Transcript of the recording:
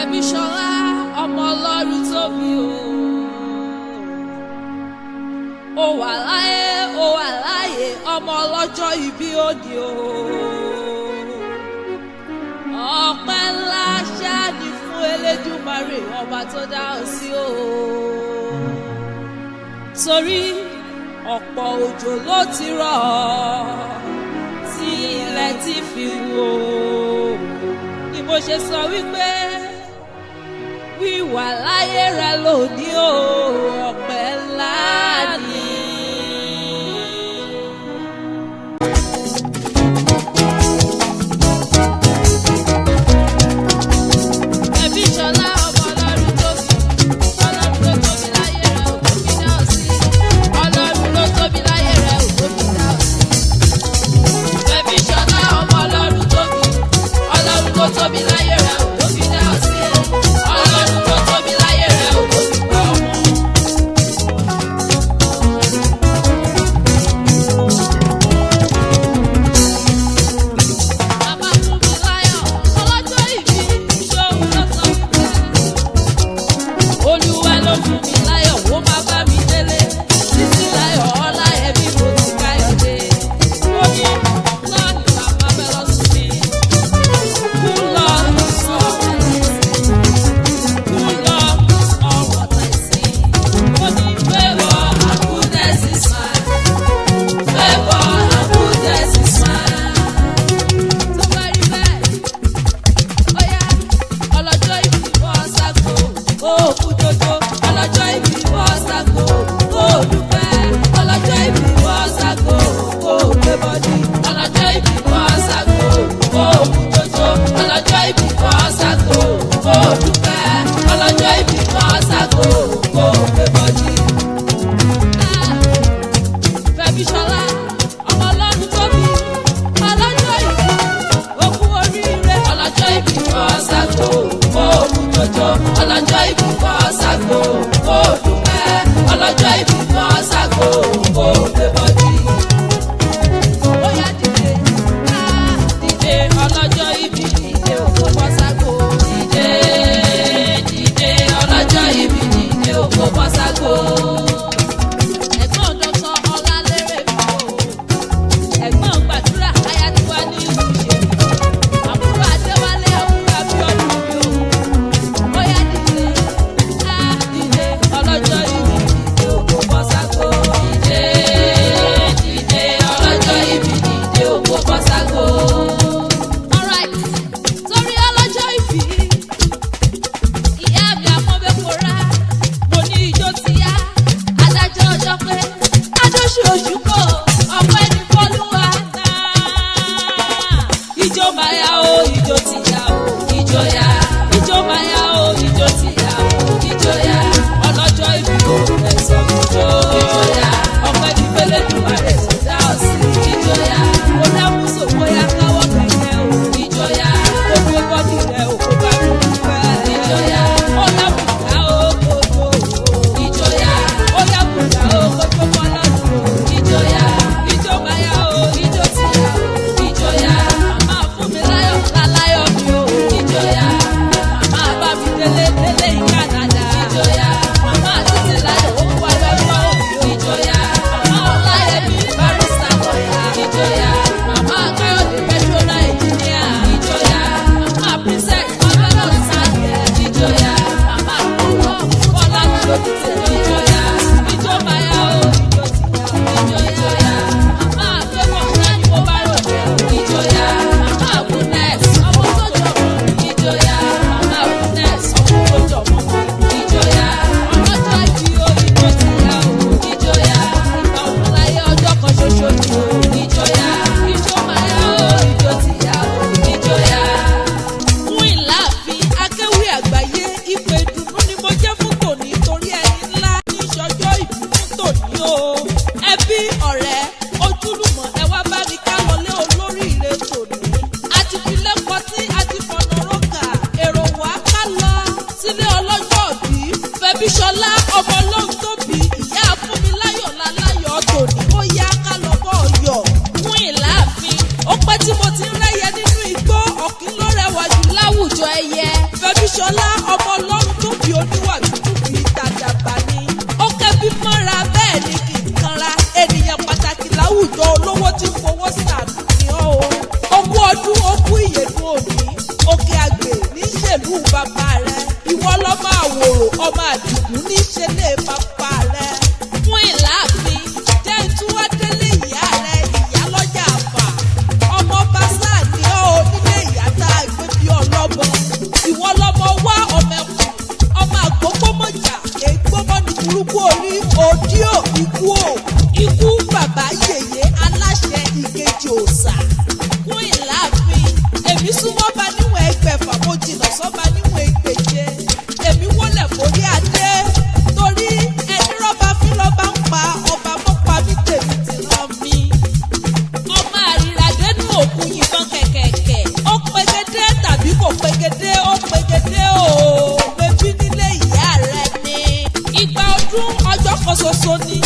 Fẹ́míṣọlá ọmọ Ọlọ́run tóbi o. Ó wà láyé ọmọ ọlọ́jọ́ ìbí òní o. Ọpẹ́ ńlá ṣáà ní fún Elédùmarè ọba tó dá ọ sí o. Torí ọ̀pọ̀ òjò ló ti rọ̀ tí ilẹ̀ ti fi wò. Ni mo ṣe sọ wípé wíwà láyé rẹ lónìí o, ọpẹ́ ńlá ni. Fẹ́míṣọlá ọmọ Ọlọ́run tóbi, Ọlọ́run ló tóbi láyé rẹ ò tó fi dá ọ sí. Ọlọ́run ló tóbi láyé rẹ ò tó fi dá ọ sí. Fẹ́míṣọlá ọmọ Ọlọ́run tóbi, Ọlọ́run ló tóbi láyé rẹ ò tó fi dá ọ sí. Ọlọ́run ló tóbi láyé rẹ ò tó fi gbà ọmọ. Bàbá fún mi láyọ̀, ọlọ́jọ́ ìbí ṣóhun ló sọ wípé Olúwa ló fún mi láyọ̀, ó máa bá mi délé. Títí láyọ̀ ọlá ẹbí mo ti káyọ̀dé. Ó ní lọ́ọ̀nì bàbá bẹ́ lọ sí mi. Who loves all that I see? Who loves all what I see? Ó ní favour and goodness is mine. Favour and goodness is mine. Tó bá rí bẹ́ẹ̀, ó yá ọlọ́jọ́ ìbí bọ́ ságo, ó kú jojo. Ọlọ́jọ́ ìbí bọ́ ságo, ó dúpẹ́. Ọlọ́jọ́ ìbí bọ́ ságo, ó gbé bọ́dí. Ọlọ́jọ́ ìbí bọ́ ságo, ó kú jojo. Ọlọ́jọ́ ìbí bọ́ ságo, ó dúpẹ́. Ọlọ́jọ́ ìbí bọ́ ságo, ó gbé bọ́dí. Fẹ́míṣọlá ọmọ Ọlọ́run tóbi, ọlọ́jọ́ ìbí ó kú oríire. Ọlọ́jọ́ ìbí bọ́ ságo, ó kú jojo. Ọlọ́jọ́ ìbí bọ́ ságo, ó dúpẹ́. Ọlọ́jọ́ ìbí bọ́ ságo, ó gbé bọ́dí. Ó yá dìde, dìde ọlọ́jọ́ ìbí dìde òkú bọ́ ságo. Dìde, dìde ọlọ́jọ́ ìbí dìde òkú bọ́ ságo. Ẹ̀gbọ́n Dr. Ọlálérè mi o, ẹ̀gbọ́n gbàdúrà ayátiwa ní ìlú ìṣèlú. Àbúrò Adéwálé àbúrò Abíọ́dún mi o. Ó yá dìde, dìde ọlọ́jọ́ ìbí dìde òkú bọ́ ságo. Dìde, dìde ọlọ́jọ́ ìbí dìde òkú bọ́ ságo. Alright, torí ọlọ́jọ́ ìbí, ìyá mi àmọ́bẹ́kọ̀rá, mo ní ijó ti yá. Adájọ́ ọjọ́ pé adóṣù oṣù kò ọpẹ́ ní fọ́lúwa náà. Ijó máa yá o, ijó ti yá o, ijó yá. Ijó máa yá o, ijó ti yá o, ijó yá. Ọlọ́jọ́ ìbí o, ẹ̀sọ́ ijó. Ijó yá. Ọpẹ́ ní Elédùmarè tó dá ọ sí. Ijó yá. Ó dáhùn sòwò yá káwọ́ kẹ̀kẹ́ o. Ijó yá. Ó gbé bọ́dì rẹ̀ o, kó bá mi dúpẹ́. Ijó yá. Ó dáhùn ká o, kó tó o. Ijó yá. Ó dáhùn ká o, kó tó bọ́ lọ́dún o. Ijó yá. Ijó máa yá o, ijó ti yá o. Ijó yá. Màmá fún mi láyọ̀ láláyọ̀ mi o. Ijó yá. Màmá bá mi délé délé ìyá dada. Ijó yá. Màmá títí láyọ̀ ó wà lọ́jọ́ òbí o. Ijó yá. Màmá Ọláyẹmí barista lọ́yà. Ijó yá. Màmá Káyọ̀dé pẹ̀trólà ẹ̀jìníà. Ijó yá. Màmá princess Marvelous Sáyẹ̀. Ijó yá. Màmá Kúrò Bọ́lá Lójútè. Ijó yá. Ijó máa yá o, ijó ti yá o. Ijó yá. Màmá Fẹ́mọ̀ náà ni mo bá ròde o. Ijó yá. Màmá Goodness ọmọ tó jọmọ. Ijó yá. Màmá Goodness ọmọ tó jọmọ. Ijó yá. Ọlọ́jọ́ ìbí o, ijó ti yá o. Ijó yá. Ìgbà òun láyé ọjọ́ kan ṣoṣo ni o. Ijó yá. Ijó máa yá o, ijó ti yá o. Ijó yá. Fún ìláàfin akéwì àgbáyé, ìpè ìdùnnú ni mo jẹ́ fún tòní torí ẹni ńlá ní ìṣọjọ́ ìbí fún tòní o. Ẹbí, ọ̀rẹ́, ojúlùmọ̀ ẹ wá bá mi ká wọlé olóríire tòní. A ti fi lẹ́kọ̀ọ́ tí a ti fọ̀nà rókà. Èrò wá ká lọ sílé ọlọ́jọ́ ìbí. Fẹ́míṣọlá ọmọ Ọlọ́run tóbi, ìyá Fúnmiláyọ̀ láláyọ̀ tòní. Ó yá ká lọ bọ́ ọyọ̀ fún ìláàfin. Ó pẹ́ tí mo ti ń rẹ́yẹ nínú igbó, ọ̀kín ló rẹwà jù láwùjọ ẹyẹ. Fẹ́míṣọlá Ṣọlá ọmọ ọlọ́run tó bí oníwà tútù bí dàdàbà ni. Ó kẹ́bí mọ́ra bẹ́ẹ̀ ni kì í kanra. Ènìyàn pàtàkì láwùjọ olówó tí fowó sàánú ni ó o. Ogún ọdún ogún ìyèdún òní. Òkè àgbè ní ṣèlú bàbá rẹ̀. Ìwọ lọ́mọ àwòrò ọmọ àdìgún ní ṣẹlẹ̀ bàbá rẹ̀. Fún ìlàáfin jẹ́ ìtúwádélé ìyá rẹ̀ ìyá lọ́jà àfà. Ọmọ bàṣà ni ó nílé ìyá tá a gbé bí ọlọ́mọ. Ìwọ lọ́mọ wá ọmọ ẹkùn. Ọmọ àgbógbó mọ̀jà ègbó mọ́ni burúkú orí òdíò ikú o. Ikú bàbá yèyé aláṣẹ ìkejì òòṣà. Fún ìlàáfin èmi súnmọ́ bá níwọ̀n ẹgbẹ̀fà mo jìnnà sọ́ba níwọ̀n ẹgbẹ̀je. Èmi wọlé forí adé torí ẹni rọ́bà fílọ́bà ń pa ọba mọ́pa mi tèmi ti rán mi. Ọmọ àrìràdénú òkú yìnbọn kẹ̀kẹ̀kẹ̀. Ó pegedé tàbí kò pegedé ó pegedé o. Bébí nílé ìyá rẹ ni. Ìgbà ọdún ọjọ́ kan ṣoṣo ni.